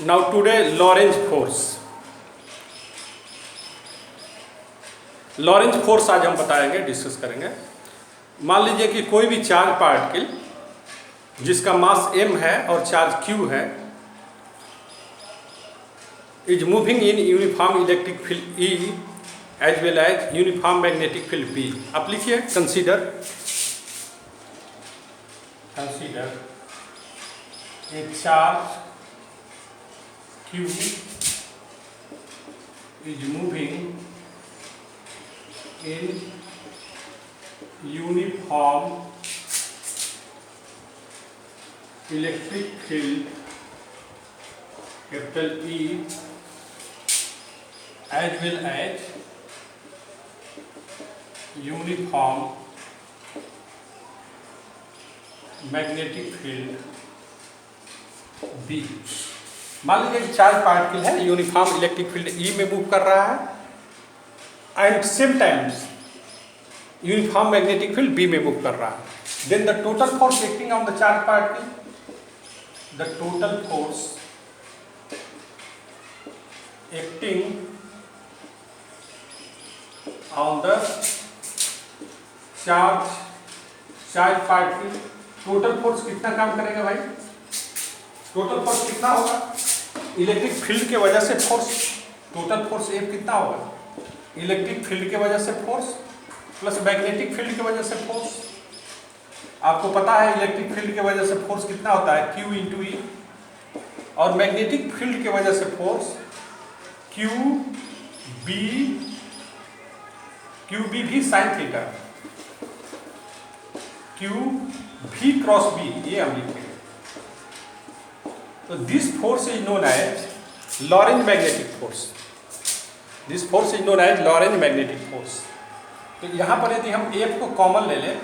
Now today Lorentz force. Lorentz force आज हम बताएंगे, डिस्कस करेंगे। मान लीजिए कि कोई भी चार्ज पार्टिकल जिसका मास m है और चार्ज q है is moving in uniform electric field E as well as uniform magnetic field B। आप लिखिए consider a charge q is moving in uniform electric field capital E as well as uniform magnetic field B। मान लीजिए कि charge particle है, uniform electric field E में move कर रहा है and same times uniform magnetic field B में move कर रहा है। Then the total force acting on the charge particle, the total force acting on the charge particle, total force कितना काम करेगा भाई? टोटल फोर्स कितना होगा? इलेक्ट्रिक फील्ड के वजह से फोर्स, टोटल फोर्स F कितना होगा? इलेक्ट्रिक फील्ड के वजह से फोर्स प्लस मैग्नेटिक फील्ड के वजह से फोर्स। आपको पता है इलेक्ट्रिक फील्ड के वजह से फोर्स कितना होता है? Q इंटू E, और मैग्नेटिक फील्ड के वजह से फोर्स QB भी sine theta, QV cross B, ये हम लिखेंगे। तो this force is known as Lorentz magnetic force, this force is known as Lorentz magnetic force. तो यहाँ पर यदि हम F को कॉमन ले लें,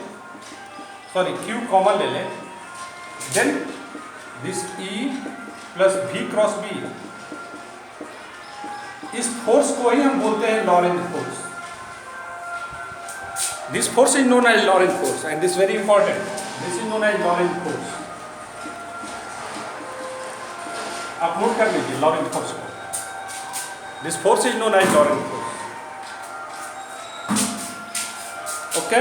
सॉरी Q कॉमन ले लें, then this E plus V cross B, इस फोर्स को ही हम बोलते हैं Lorentz force. This force is known as Lorentz force and this very important, this is known as Lorentz force. आप नोट कर लीजिए लॉरेंज फोर्स को, this force is known as Lorentz force. Okay,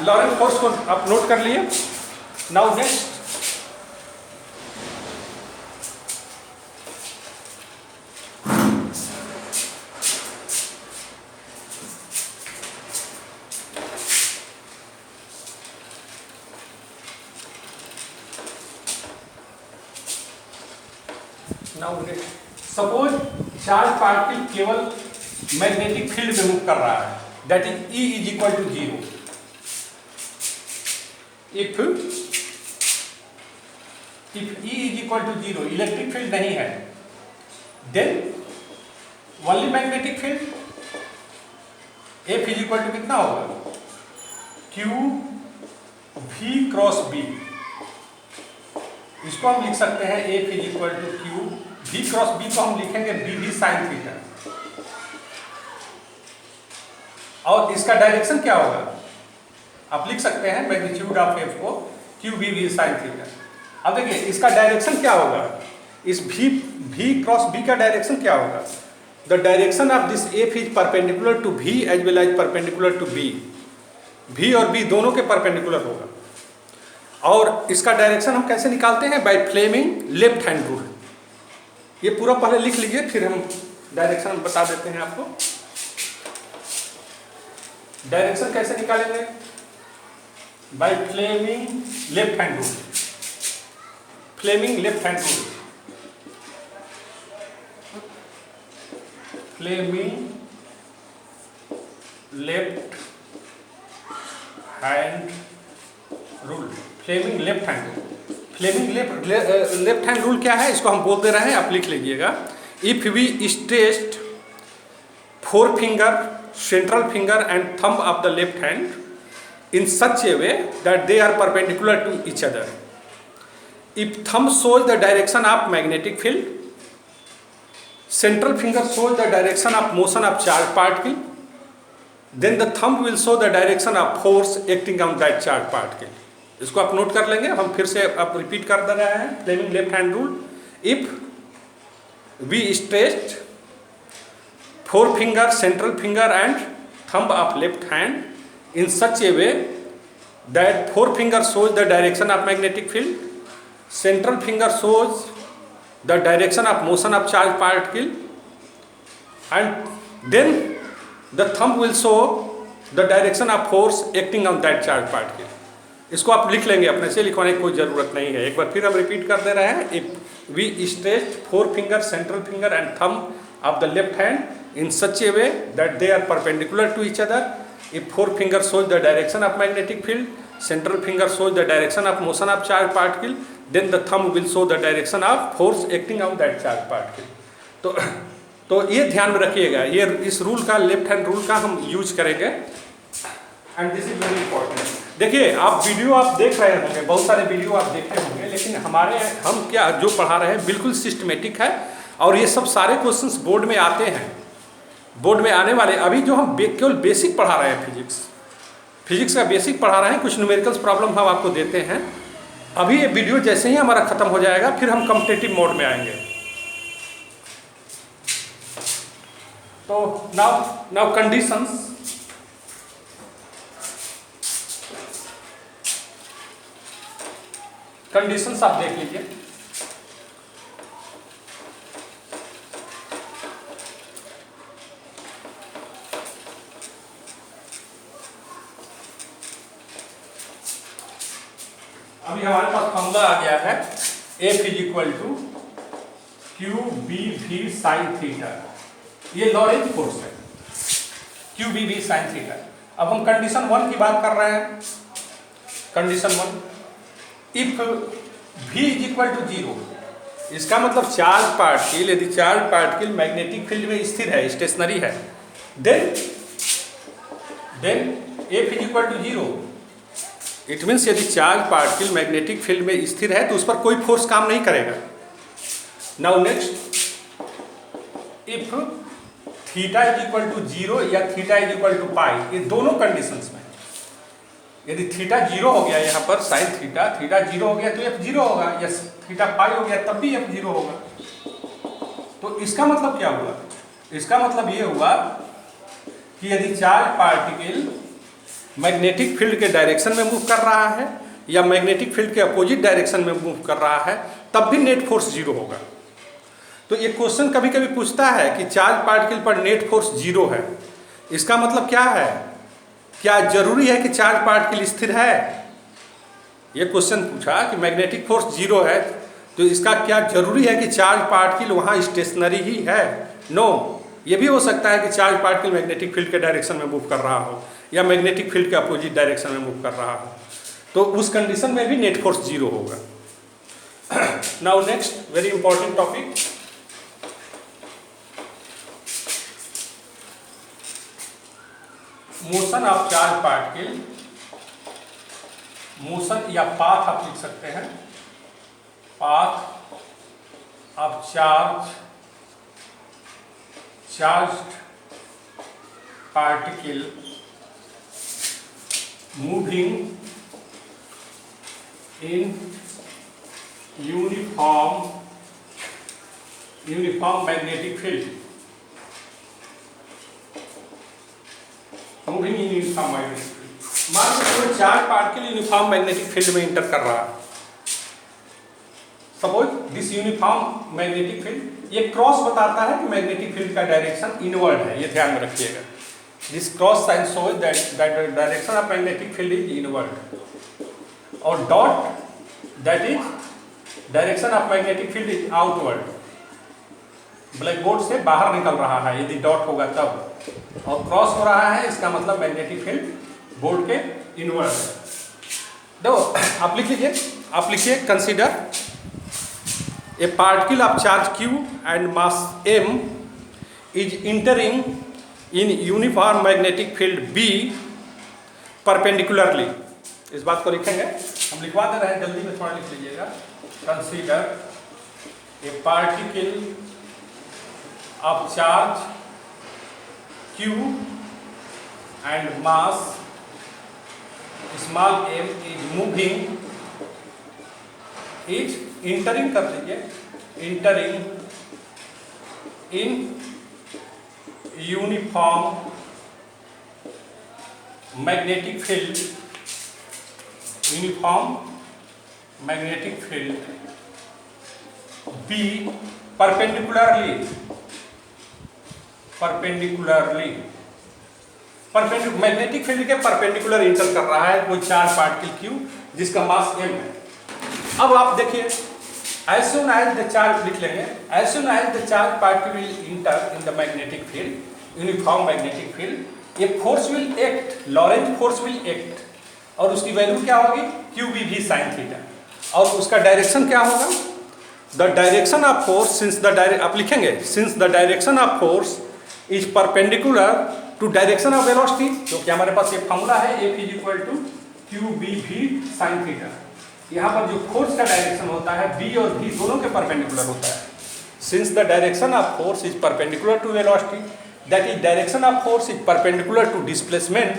Lorentz force को आप note कर लिए। Now next, suppose charge particle केवल magnetic field में मूव कर रहा है, that is E is equal to 0। If E is equal to 0, electric field नहीं है, then only magnetic field, F is equal to कितना होगा? QV cross B। इसको हम लिख सकते हैं F is equal to QV cross B को हम लिखेंगे BV साइन थीटा, और इसका डायरेक्शन क्या होगा? आप लिख सकते हैं मैग्नीट्यूड ऑफ F को QVV साइन थीटा। अब देखिए इसका डायरेक्शन क्या होगा? इस V क्रॉस B का डायरेक्शन क्या होगा? The direction of this F is perpendicular to V as well as perpendicular to B। V और B दोनों के परपेंडिकुलर होगा। और इसका डायरेक्शन हम कैसे निकालते हैं? By Fleming left hand rule. ये पूरा पहले लिख लीजिए, फिर हम डायरेक्शन बता देते हैं आपको। डायरेक्शन कैसे निकालेंगे? By Fleming left hand rule, Fleming left hand rule, Fleming left hand rule, Fleming left hand rule. Fleming left hand rule क्या है? इसको हम बोल दे रहे हैं, आप लिख लीजिएगा। If we stretched forefinger, central finger and thumb of the left hand in such a way that they are perpendicular to each other. If thumb shows the direction of magnetic field central finger shows the direction of motion of charged particle, then the thumb will show the direction of force acting on that charged particle. इसको आप note कर लेंगे, हम फिर से आप repeat कर दे रहे हैं Fleming left hand rule. If we stretch forefinger, central finger and thumb of left hand in such a way that forefinger shows the direction of magnetic field, central finger shows the direction of motion of charged particle, and then the thumb will show the direction of force acting on that charged particle. इसको आप लिख लेंगे, अपने से लिखवाने की कोई ज़रूरत नहीं है. एक बार फिर हम रिपीट कर दे रहे हैं. If we stretch forefinger, central finger and thumb of the left hand in such a way that they are perpendicular to each other, if forefinger shows the direction of magnetic field, central finger shows the direction of motion of charged particle, then the thumb will show the direction of force acting on that charged particle. तो ये ध्यान में रखिएगा, ये इस rule का, left hand rule का हम यूज करेंगे, and this is very important. देखिए, आप वीडियो आप देख रहे होंगे, बहुत सारे वीडियो आप देखते होंगे, लेकिन हम क्या जो पढ़ा रहे हैं बिल्कुल सिस्टमेटिक है, और ये सब सारे क्वेश्चंस बोर्ड में आते हैं, बोर्ड में आने वाले. अभी जो हम केवल बेसिक पढ़ा रहे हैं, फिजिक्स का बेसिक पढ़ा रहे हैं, कुछ न्यूमेरिकल्स प्रॉब्लम हम आपको देते हैं. अभी ये वीडियो जैसे ही हमारा खत्म हो जाएगा, फिर हम कॉम्पिटिटिव मोड में आएंगे. तो नाउ कंडीशंस आप देख लीजिए. अभी हमारे पास फॉर्मूला आ गया है, F is equal to Q B V sine theta. ये लॉरेंट फोर्स है, Q B V sine theta. अब हम कंडीशन 1 की बात कर रहे हैं. Condition 1, if v is equal to 0, इसका मतलब चार्ज पार्टिकल, यदि चार्ज पार्टिकल मैग्नेटिक फील्ड में स्थिर है, स्टेशनरी है, then F is equal to 0. It means यदि चार्ज पार्टिकल मैग्नेटिक फील्ड में स्थिर है तो उस पर कोई फोर्स काम नहीं करेगा. Now next, if theta is equal to 0 या theta is equal to pi, ये दोनों कंडीशंस में यदि थीटा 0 हो गया, यहाँ पर साइन थीटा 0 हो गया तो F 0 होगा, या थीटा पाई हो गया तब भी F 0 होगा. तो इसका मतलब क्या हुआ? इसका मतलब ये हुआ कि यदि चार्ज पार्टिकल मैग्नेटिक फील्ड के डायरेक्शन में मूव कर रहा है या मैग्नेटिक फील्ड के अपोजिट डायरेक्शन में मूव कर रहा है, तब भी नेट फोर्स 0 होगा. तो ये क्वेश्चन कभी कभी पूछता है कि चार्ज पार्टिकल पर नेट फोर्स 0 है, इसका मतलब क्या है? क्या जरूरी है कि चार्ज पार्टिकल स्थिर है? ये क्वेश्चन पूछा कि मैग्नेटिक फोर्स 0 है, तो इसका क्या जरूरी है कि चार्ज पार्टिकल वहाँ स्टेशनरी ही है? नो, ये भी हो सकता है कि चार्ज पार्टिकल मैग्नेटिक फील्ड के डायरेक्शन में मूव कर रहा हो या मैग्नेटिक फील्ड के अपोजिट डायरेक्शन में मूव कर रहा हो, तो उस कंडीशन में भी नेट फोर्स 0 होगा. Now next very important topic, motion of charge particle. Motion या पाथ आप लिख सकते हैं, path of charged particle moving in uniform magnetic field. Moving in uniform magnetic field. मान लो charge particle uniform magnetic field में enter कर रहा है. Suppose this uniform magnetic field, ये क्रॉस बताता है कि मैग्नेटिक फील्ड का डायरेक्शन इनवर्ड है, ये ध्यान में रखिएगा. This cross sign shows that the direction of magnetic field is inward, और dot that is direction of magnetic field is outward. Black board से बाहर निकल रहा है यदि डॉट होगा तब, और क्रॉस हो रहा है इसका मतलब मैग्नेटिक फील्ड बोर्ड के इनवर्ड है. देखो आप लिखिए, consider A particle of charge Q and mass M is entering in uniform magnetic field B perpendicularly. इस बात को लिखेंगे, हम लिखवा दे रहे हैं, जल्दी में थोड़ा लिख लीजिएगा. Consider a particle of charge q and mass small m is moving, is entering कर लीजिए, entering in uniform magnetic field, uniform magnetic field B perpendicularly magnetic field के परपेंडिकुलर इंटर कर रहा है कोई चार्ज पार्टिकल Q जिसका मास m है। अब आप देखिए, as soon as the charge लिख लेंगे, as soon as the charge particle will enter in the magnetic field, uniform magnetic field, a force will act, Lorentz force will act, और उसकी value क्या होगी QBV sin थीटा, और उसका direction क्या होगा, the direction of force since the आप लिखेंगे since the direction of force is perpendicular to direction of velocity, क्योंकि हमारे पास ये फॉर्मूला है F is equal to QBV sin theta. यहाँ पर जो फोर्स का डायरेक्शन होता है B और V दोनों के परपेंडिकुलर होता है। Since the direction of force is perpendicular to velocity, that is direction of force is perpendicular to displacement,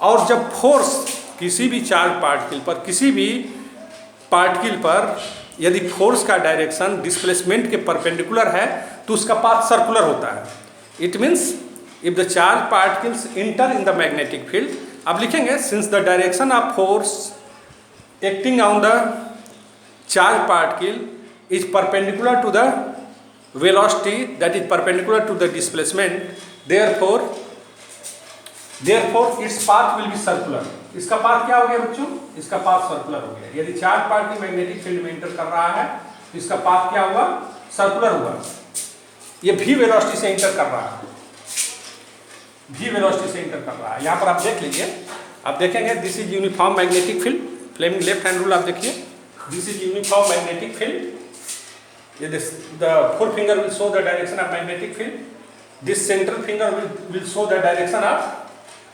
और जब फोर्स किसी भी चार्ज पार्टिकल पर, किसी भी पार्टिकल पर यदि फोर्स का डायरेक्शन डिस्प्लेसमेंट के परपेंडिकुलर है तो उसका पाथ सर्कुलर होता है। It means if the charge particles enter in the magnetic field, अब लिखेंगे since the direction of force acting on the charge particle is perpendicular to the velocity that is perpendicular to the displacement, therefore its path will be circular. इसका path क्या हो गया बच्चों, इसका path circular हो गया। यदि चार्ज पार्टिकल मैग्नेटिक फील्ड में एंटर कर रहा है तो इसका पाथ क्या हुआ, सर्कुलर हुआ। ये v वेलोसिटी से एंटर कर रहा है, v वेलोसिटी से एंटर कर रहा है। यहाँ पर आप देख लीजिए, आप देखेंगे this is uniform magnetic field, Fleming left hand rule आप देखिए, this is uniform magnetic field, the forefinger will show the direction of magnetic field, this central finger will show the direction of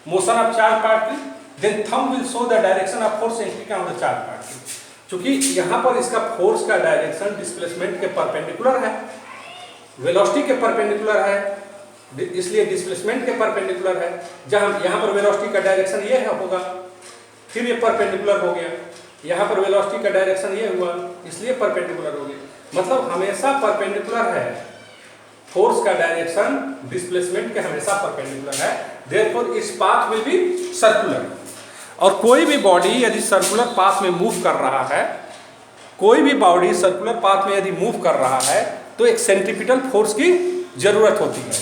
motion of charge particle, then thumb will show the direction of force acting on the charge particle। चूंकि यहाँ पर इसका force का direction displacement के perpendicular है, velocity के perpendicular है, इसलिए डिस्प्लेसमेंट के परपेंडिकुलर है। जहाँ यहाँ पर वेलोसिटी का डायरेक्शन ये है होगा, फिर ये परपेंडिकुलर हो गया, यहाँ पर वेलोसिटी का डायरेक्शन ये हुआ इसलिए परपेंडिकुलर हो गया। मतलब हमेशा परपेंडिकुलर है, फोर्स का डायरेक्शन डिस्प्लेसमेंट के हमेशा परपेंडिकुलर है, therefore its path will be circular. और कोई भी बॉडी यदि सर्कुलर पाथ में मूव कर रहा है, कोई भी बॉडी सर्कुलर पाथ में यदि मूव कर रहा है तो एक सेंट्रीपिटल फोर्स की जरूरत होती है।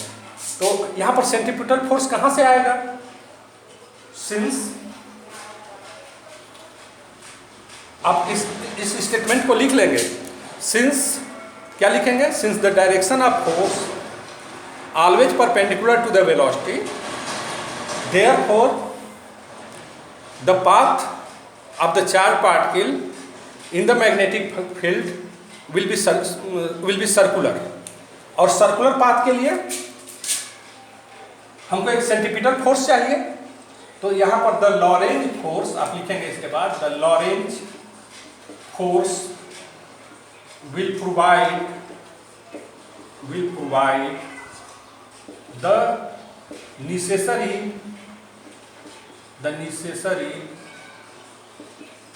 तो यहाँ पर सेंट्रीपिटल फोर्स कहाँ से आएगा, सिंस आप इस स्टेटमेंट को लिख लेंगे, सिंस क्या लिखेंगे, since the direction of force always perpendicular to the velocity, therefore the path of the charge particle in the magnetic field will be circular. और सर्कुलर पाथ के लिए हमको एक सेंट्रीपिटल फोर्स चाहिए, तो यहाँ पर द लॉरेंज फोर्स आप लिखेंगे, इसके बाद the Lorentz force will provide the necessary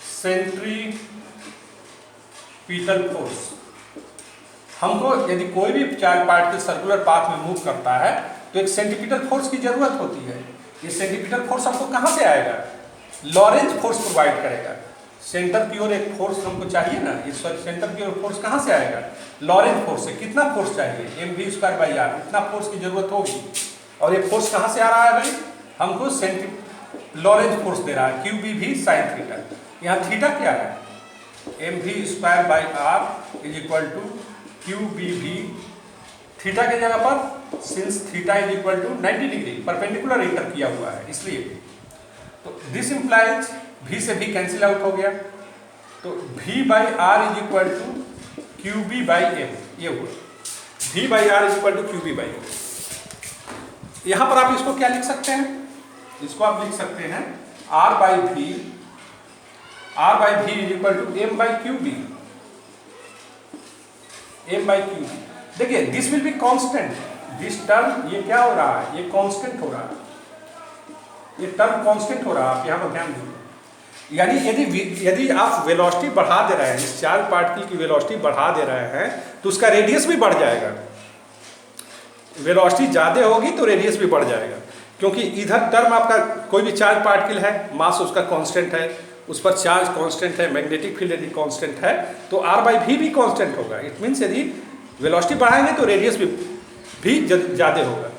centripetal force। हमको यदि कोई भी चार्ज पार्टिकल सर्कुलर पाथ में मूव करता है तो एक सेंट्रीपिटल फोर्स की जरूरत होती है। ये सेंट्रीपिटल फोर्स हमको कहाँ से आएगा, लॉरेंज फोर्स प्रोवाइड करेगा। सेंटर की ओर एक फोर्स हमको चाहिए ना, इस सेंटर की ओर फोर्स कहाँ से आएगा, लॉरेंज फोर्स से। कितना फोर्स चाहिए, mv²/r, इतना फोर्स की जरूरत होगी। और ये फोर्स कहाँ से आ रहा है भाई, हमको लॉरेंज फोर्स दे रहा है QBV sin थीटा। यहाँ थीटा क्या है, mv²/r is equal to QBV, theta की जगह पर since theta is equal to 90 degree perpendicular enter किया हुआ है इसलिए। तो दिस इंप्लाइज V से V कैंसिल आउट हो गया, तो V/r is equal to QB/m, ये हुआ V/r is equal to QB/m। यहाँ पर आप इसको क्या लिख सकते हैं, इसको आप लिख सकते हैं R/V is equal to m/QB। देखिए this will be constant, this term ये क्या हो रहा है, ये कांस्टेंट हो रहा है, ये टर्म कांस्टेंट हो रहा है, आप यहाँ पर ध्यान दीजिए। यानी यदि आप वेलोसिटी बढ़ा दे रहे हैं, इस चार्ज पार्टिकल की वेलोसिटी बढ़ा दे रहे हैं तो उसका रेडियस भी बढ़ जाएगा। वेलोसिटी ज़्यादा होगी तो रेडियस भी बढ़ जाएगा, क्योंकि इधर टर्म आपका कोई भी चार्ज पार्टिकल है, मास उसका कांस्टेंट है, उस पर चार्ज कांस्टेंट है, मैग्नेटिक फील्ड यदि कांस्टेंट है तो r/v भी कांस्टेंट होगा। इट मीन्स यदि वेलोसिटी बढ़ाएंगे तो रेडियस भी ज़्यादा होगा।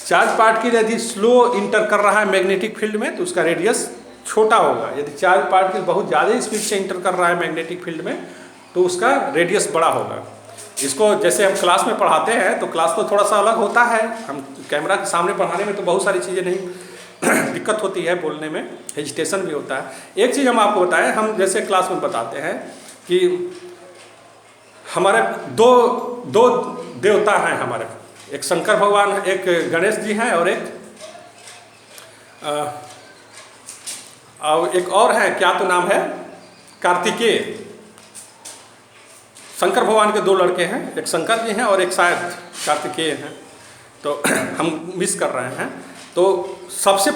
चार्ज पार्टिकल यदि स्लो इंटर कर रहा है मैग्नेटिक फील्ड में तो उसका रेडियस छोटा होगा। यदि चार्ज पार्टिकल बहुत ज़्यादा स्पीड से इंटर कर रहा है मैग्नेटिक फील्ड में तो उसका रेडियस बड़ा होगा। इसको जैसे हम क्लास में पढ़ाते हैं तो क्लास तो थोड़ा सा अलग होता है, हम कैमरा के सामने पढ़ाने में तो बहुत सारी चीज़ें नहीं दिक्कत होती है, बोलने में हेजिटेशन भी होता है। एक चीज़ हम आपको बताएं, हम जैसे क्लास में बताते हैं कि हमारे दो देवता हैं हमारे, एक शंकर भगवान, एक गणेश जी हैं और एक और है, क्या तो नाम है, कार्तिकेय। शंकर भगवान के दो लड़के हैं, एक शंकर जी हैं और एक शायद कार्तिकेय हैं, तो हम मिस कर रहे हैं। तो सबसे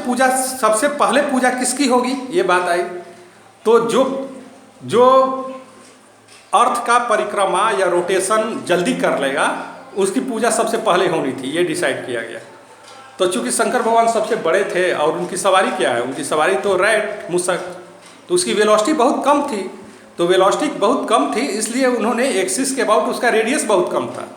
पहले पूजा किसकी होगी, ये बात आई। तो जो अर्थ का परिक्रमा या रोटेशन जल्दी कर लेगा उसकी पूजा सबसे पहले होनी थी, ये डिसाइड किया गया। तो चूंकि शंकर भगवान सबसे बड़े थे और उनकी सवारी क्या है, उनकी सवारी तो रैट मूसक, तो उसकी वेलोसिटी बहुत कम थी। तो वेलोसिटी बहुत कम थी इसलिए उन्होंने एक्सिस के अबाउट, उसका रेडियस बहुत कम था।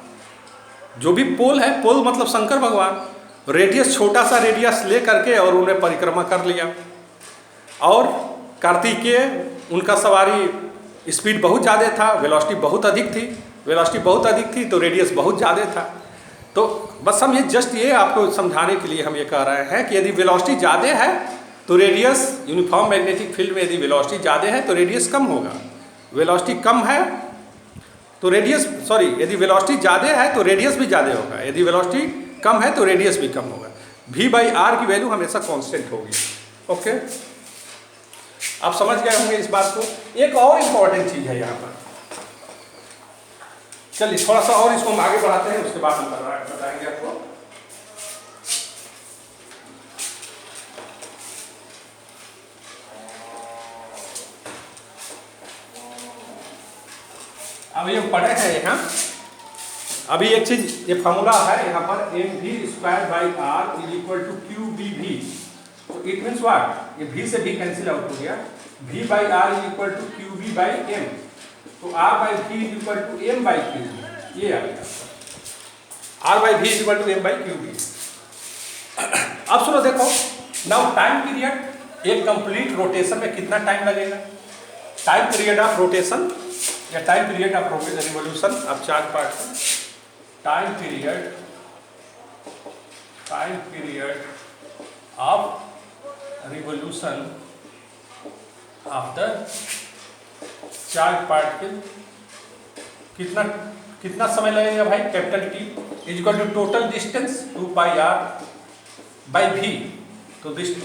जो भी पोल है, पोल मतलब शंकर भगवान, रेडियस छोटा सा रेडियस ले करके और उन्हें परिक्रमा कर लिया। और कार्तिकेय, उनका सवारी स्पीड बहुत ज़्यादा था, वेलोसिटी बहुत अधिक थी, तो रेडियस बहुत ज़्यादा था। तो बस हम ये आपको समझाने के लिए हम ये कह रहे हैं कि यदि वेलोसिटी ज़्यादा है तो रेडियस, यूनिफॉर्म मैग्नेटिक फील्ड में यदि वेलोसिटी ज़्यादा है तो रेडियस कम होगा, वेलोसिटी कम है तो यदि वेलोसिटी ज़्यादा है तो रेडियस भी ज़्यादा होगा, यदि वेलोसिटी कम है तो रेडियस भी कम होगा। v/r की वैल्यू हमेशा कांस्टेंट होगी। ओके, आप समझ गए होंगे इस बात को। एक और इम्पॉर्टेंट चीज़ है यहाँ पर, चलिए थोड़ा सा और इसको हम आगे बढ़ाते हैं, उसके बाद हम बताएंगे आपको। अभी हम पढ़े हैं यहाँ, अभी एक चीज, ये फॉर्मूला है यहाँ पर, mv²/r = qbv। तो इट मीन्स व्हाट, ये v से v कैंसिल आउट हो गया, v/r = qv/m, तो r/v = m/q, ये आ गया, r/v = m/qv। अब सुनो, देखो नाउ टाइम पीरियड, एक कंप्लीट रोटेशन में कितना टाइम लगेगा, टाइम पीरियड ऑफ रोटेशन या time period of revolution of charge particle, time period of revolution of the charge particle, कितना समय लगेगा भाई, capital T = total distance 2πr/v। तो दिस T =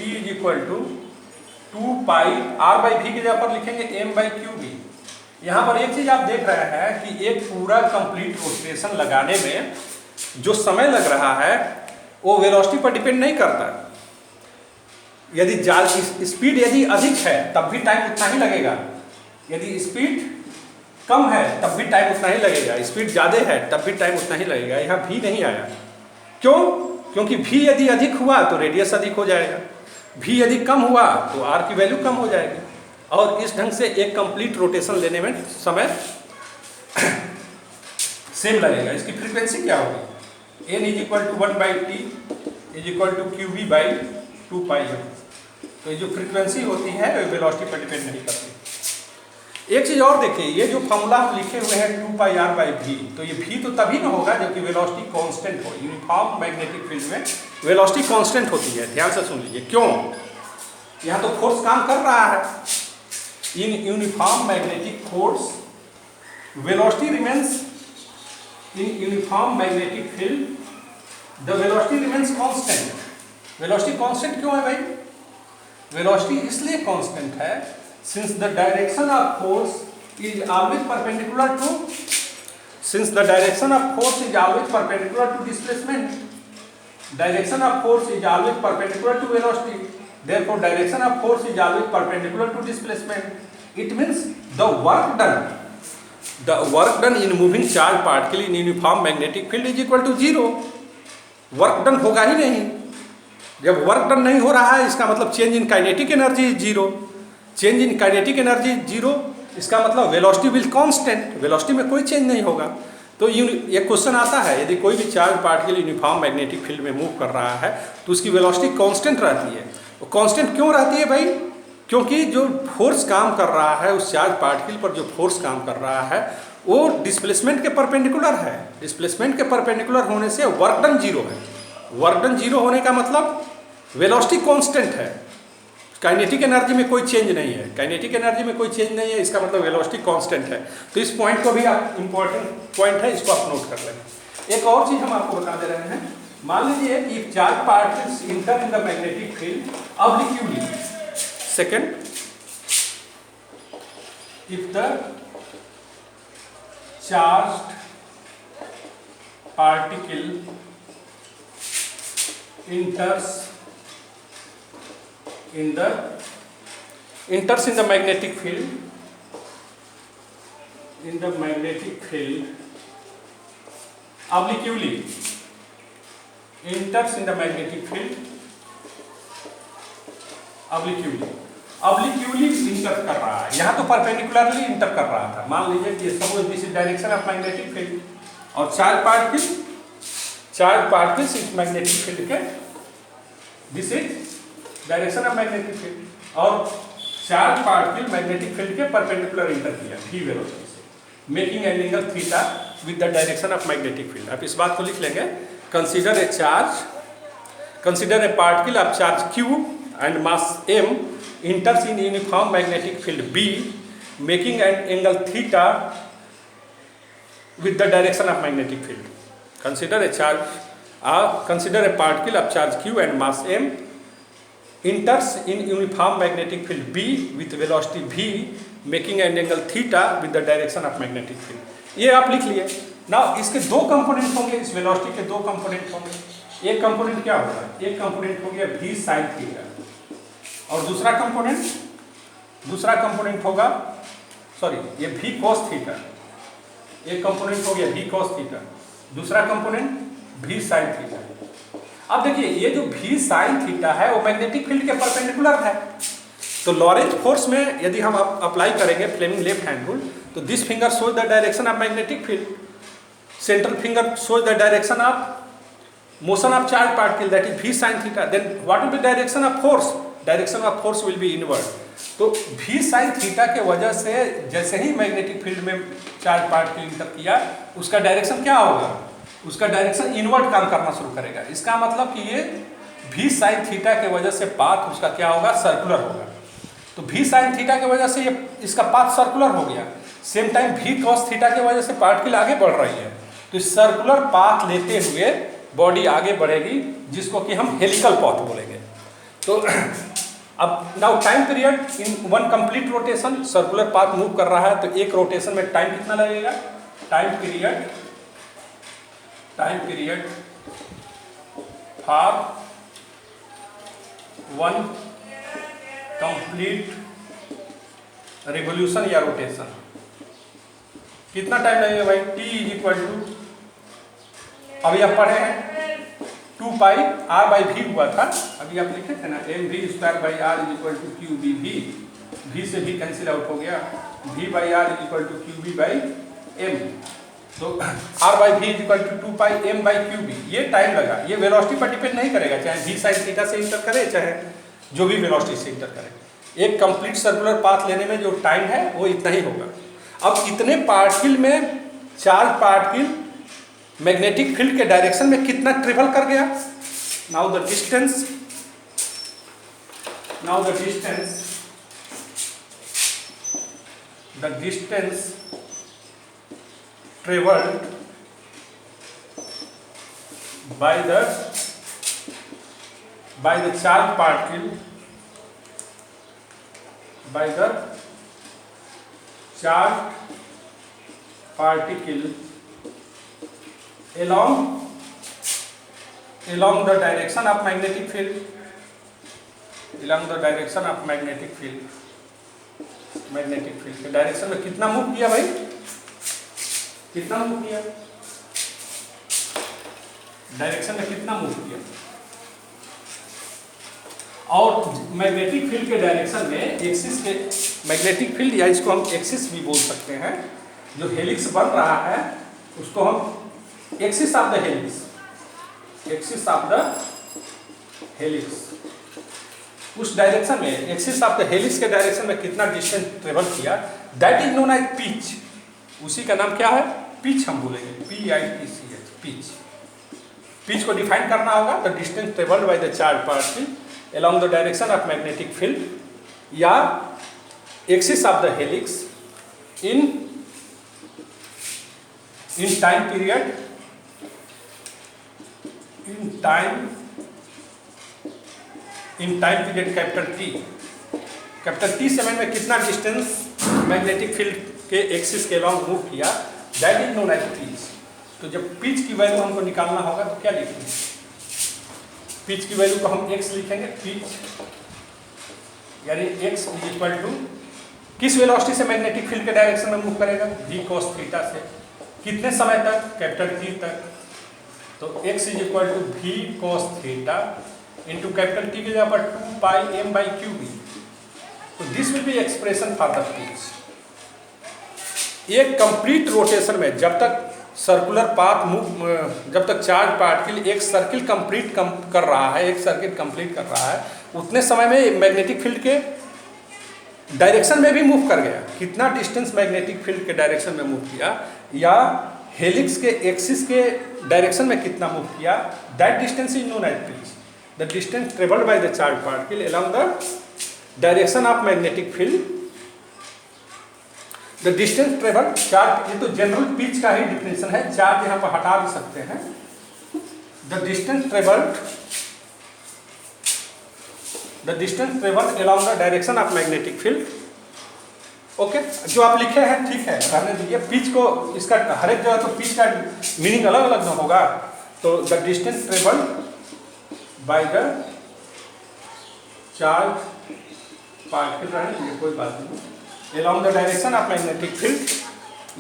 2πr/v की जगह पर लिखेंगे m/qv। यहाँ पर एक चीज आप देख रहे हैं कि एक पूरा कंप्लीट रोटेशन लगाने में जो समय लग रहा है वो वेलोसिटी पर डिपेंड नहीं करता। यदि स्पीड यदि अधिक है तब भी टाइम उतना ही लगेगा, यदि स्पीड कम है तब भी टाइम उतना ही लगेगा, स्पीड ज़्यादा है तब भी टाइम उतना ही लगेगा। यहाँ v नहीं आया, क्यों? क्योंकि v यदि अधिक हुआ तो रेडियस अधिक हो जाएगा, v यदि कम हुआ तो r की वैल्यू कम हो जाएगी, और इस ढंग से एक कंप्लीट रोटेशन लेने में समय सेम लगेगा। इसकी फ्रीक्वेंसी क्या होगी, n = 1/t = qv/2πm। तो ये जो फ्रीक्वेंसी होती है वेलोसिटी पर डिपेंड नहीं करती। एक चीज और देखिए, ये जो फॉर्मूला हम लिखे हुए हैं 2πr/v, तो ये v तो तभी ना होगा जबकि वेलोसिटी कांस्टेंट हो। यूनिफॉर्म मैग्नेटिक फील्ड में वेलोसिटी कांस्टेंट होती है, ध्यान से सुन लीजिए। क्यों? यहाँ तो फोर्स काम कर रहा है, in uniform magnetic force velocity remains in uniform magnetic field the velocity remains constant। velocity constant क्यों है भाई? velocity इसलिए constant है since the direction of force is always perpendicular to since the direction of force is always perpendicular to displacement, direction of force is always perpendicular to velocity, therefore direction of force is always perpendicular to displacement. It means the work done in moving charge particle in uniform magnetic field is equal to zero. Work done होगा ही नहीं। जब work done नहीं हो रहा है इसका मतलब change in kinetic energy is zero. Change in kinetic energy zero, इसका मतलब वेलोसिटी विल कांस्टेंट, वेलोसिटी में कोई चेंज नहीं होगा। तो ये क्वेश्चन आता है, यदि कोई भी charge particle uniform magnetic field में मूव कर रहा है तो उसकी वेलोसिटी कांस्टेंट रहती है। वो कांस्टेंट क्यों रहती है भाई? क्योंकि जो फोर्स काम कर रहा है उस चार्ज पार्टिकल पर, जो फोर्स काम कर रहा है वो डिस्प्लेसमेंट के परपेंडिकुलर है। डिस्प्लेसमेंट के परपेंडिकुलर होने से वर्क डन जीरो है। वर्क डन जीरो होने का मतलब वेलोसिटी कांस्टेंट है, काइनेटिक एनर्जी में कोई चेंज नहीं है। काइनेटिक एनर्जी में कोई चेंज नहीं है, इसका मतलब वेलोसिटी कांस्टेंट है। तो इस पॉइंट को भी आप इंपॉर्टेंट पॉइंट है, इसको आप नोट कर लेना। एक और चीज हम आपको बता दे रहे हैं, मान लीजिए if charge particles enter in the magnetic field obliquely, second, if the charged particle enters in the magnetic field, obliquely enters in the magnetic field obliquely enter कर रहा है। यहाँ तो परपेंडिकुलरली इंटर कर रहा था। मान लीजिए कि suppose this is direction of magnetic field और चार्ज पार्टिकल्स इस मैग्नेटिक फील्ड के, this is direction of magnetic field, और चार्ज पार्टिकल मैग्नेटिक फील्ड के परपेंडिकुलर इंटर किया v वेलोसिटी से, making an angle theta with the direction of magnetic field. आप इस बात को लिख लेंगे, consider a particle of charge q and mass m enters in uniform magnetic field B, making an angle theta with the direction of magnetic field. Consider a particle of charge q and mass m enters in uniform magnetic field B with velocity v, making an angle theta with the direction of magnetic field. ये आप लिख लिए। Now इसके दो component होंगे, इस velocity के दो कंपोनेंट होंगे। एक कंपोनेंट क्या होगा? एक कंपोनेंट हो गया v sin थीटा, और दूसरा कंपोनेंट होगा, सॉरी, ये v cos थीटा। एक कंपोनेंट हो गया v cos थीटा, दूसरा कंपोनेंट v sin थीटा। अब देखिए ये जो v sin थीटा है वो मैग्नेटिक फील्ड के परपेंडिकुलर है। तो लॉरेंज फोर्स में यदि हम अप्लाई करेंगे फ्लेमिंग लेफ्ट हैंड रूल, तो this finger shows the direction of magnetic field, central finger shows the direction of motion of charge particle, that is v sin theta. Then what will be direction of force? Direction of force will be inward. तो v sin theta के वजह से जैसे ही magnetic field में charge particle enter किया, उसका direction क्या होगा? उसका डायरेक्शन इनवर्ड काम करना शुरू करेगा। इसका मतलब कि ये v sin थीटा के वजह से पाथ उसका क्या होगा? सर्कुलर होगा। तो v sin थीटा के वजह से ये इसका पाथ सर्कुलर हो गया। Same time v cos theta के वजह से पार्टिकल आगे बढ़ रही है, तो इस सर्कुलर पाथ लेते हुए बॉडी आगे बढ़ेगी, जिसको कि हम हेलिकल पाथ बोलेंगे। तो अब now time period in one complete rotation, circular path move कर रहा है, तो एक रोटेशन में टाइम कितना लगेगा? Time period for one complete revolution या रोटेशन कितना टाइम लगेगा भाई? t इज इक्वल टू, अभी आप पढ़े हैं 2 पाई r बाई v हुआ था, अभी आप लिखे थे ना mv square by r is equal to Q B v, v से v कैंसिल आउट हो गया, v by r is equal to Q B by m। तो r by v is equal to 2 pi m by Q B. ये time लगा, ये velocity पर depend नहीं करेगा, चाहे v साइन थीटा से इंटर करे, चाहे जो भी वेलोसिटी से इंटर करे। एक कंप्लीट सर्कुलर पाथ लेने में जो टाइम है वो इतना ही होगा। अब इतने पार्टिकल में चार्ज पार्टिकल मैग्नेटिक फील्ड के डायरेक्शन में कितना ट्रेवल कर गया? Now the distance travelled by the charge particle along the direction of magnetic field, along the direction of magnetic field के डायरेक्शन में कितना मूव किया भाई, कितना मूव किया, डायरेक्शन में कितना मूव किया। और मैग्नेटिक फील्ड के डायरेक्शन में एक्सिस के, मैग्नेटिक फील्ड या इसको हम एक्सिस भी बोल सकते हैं, जो हेलिक्स बन रहा है उसको हम axis of the helix, axis of the helix, उस डायरेक्शन में एक्सिस ऑफ द हेलिक्स के डायरेक्शन में कितना डिस्टेंस ट्रेवल किया, that is known as pitch. उसी का नाम क्या है, पिच हम बोलेंगे, PITCH, पिच। पिच को डिफाइन करना होगा, the distance travelled by the charge particle along the direction of magnetic field या axis of the helix in time period capital T समय में कितना डिस्टेंस मैग्नेटिक फील्ड के एक्सिस के अलॉन्ग मूव किया, that is known as pitch. तो जब pitch की वैल्यू हमको निकालना होगा तो क्या लिखेंगे, पिच की वैल्यू को हम x लिखेंगे, पिच यानी x इज इक्वल टू किस वेलोसिटी से मैग्नेटिक फील्ड के डायरेक्शन में मूव करेगा, v cos थीटा से, कितने समय तक, कैपिटल T तक। तो x is equal to v cos theta into capital T की जगह पर 2πm/qb। तो this will be expression for the pitch. एक कंप्लीट रोटेशन में जब तक सर्कुलर पाथ मूव, जब तक चार्ज पार्टिकल एक सर्किल कंप्लीट कर रहा है, एक सर्किट कंप्लीट कर रहा है, उतने समय में मैग्नेटिक फील्ड के डायरेक्शन में भी मूव कर गया। कितना डिस्टेंस मैग्नेटिक फील्ड के डायरेक्शन में मूव किया या हेलिक्स के एक्सिस के डायरेक्शन में कितना मूव किया, that distance is known as pitch. The distance travelled by the charge particle along the direction of magnetic field, the distance travel charge, ये तो जनरल पिच का ही डिफिनेशन है, चार्ज यहाँ पर हटा भी सकते हैं। The distance travelled along the direction of magnetic field. Okay, जो आप लिखे हैं ठीक है, रहने दीजिए। पिच को इसका हर एक जगह तो पिच का मीनिंग अलग अलग ना होगा। तो the distance travelled by the charge particle, रहने दीजिए, कोई बात नहीं, along the direction of magnetic field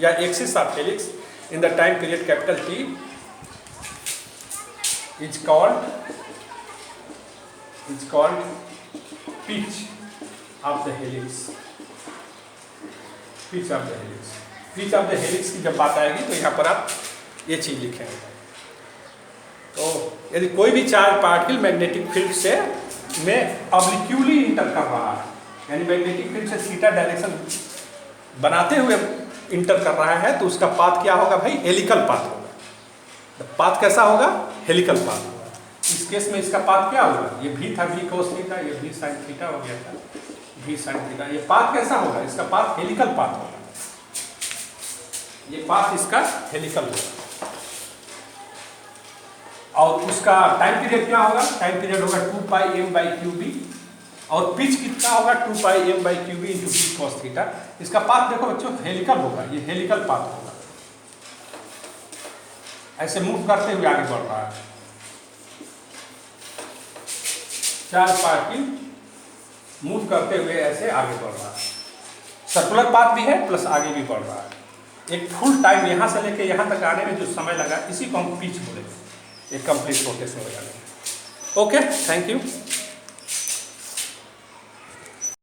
या axis of helix in the time period capital T is called pitch of the helix, pitch of the helix। pitch of the helix की जब बात आएगी तो यहाँ पर आप ये चीज लिखेंगे। तो यदि कोई भी चार्ज पार्टिकल मैग्नेटिक फील्ड से में ऑब्लिक्यूली इंटर कर रहा है, यानी मैग्नेटिक फील्ड से थीटा डायरेक्शन बनाते हुए इंटर कर रहा है, तो उसका पाथ क्या होगा भाई, हेलिकल पाथ होगा। पाथ कैसा होगा, हेलिकल पाथ होगा। इस केस में इसका पाथ क्या होगा, ये भी था v cos थीटा, ये v sin थीटा हो गया था, v sin थीटा। ये पाथ कैसा होगा, इसका पाथ हेलिकल पाथ होगा, ये पाथ इसका हेलिकल होगा। और उसका टाइम पीरियड क्या होगा, टाइम पीरियड होगा 2πm/qb, और पिच कितना होगा 2πm/qb into v cos theta. इसका पाथ देखो बच्चों हेलिकल होगा, ये हेलिकल पाथ होगा, ऐसे मूव करते हुए आगे बढ़ रहा है। चार्ज पार्टिकल मूव करते हुए ऐसे आगे बढ़ रहा है, सर्कुलर पाथ भी है प्लस आगे भी बढ़ रहा है। एक फुल टाइम यहाँ से लेके यहाँ तक आने में जो समय लगा, इसी को हम पिच बोलेंगे, एक कंप्लीट रोटेशन हो जाएगा। Okay, thank you.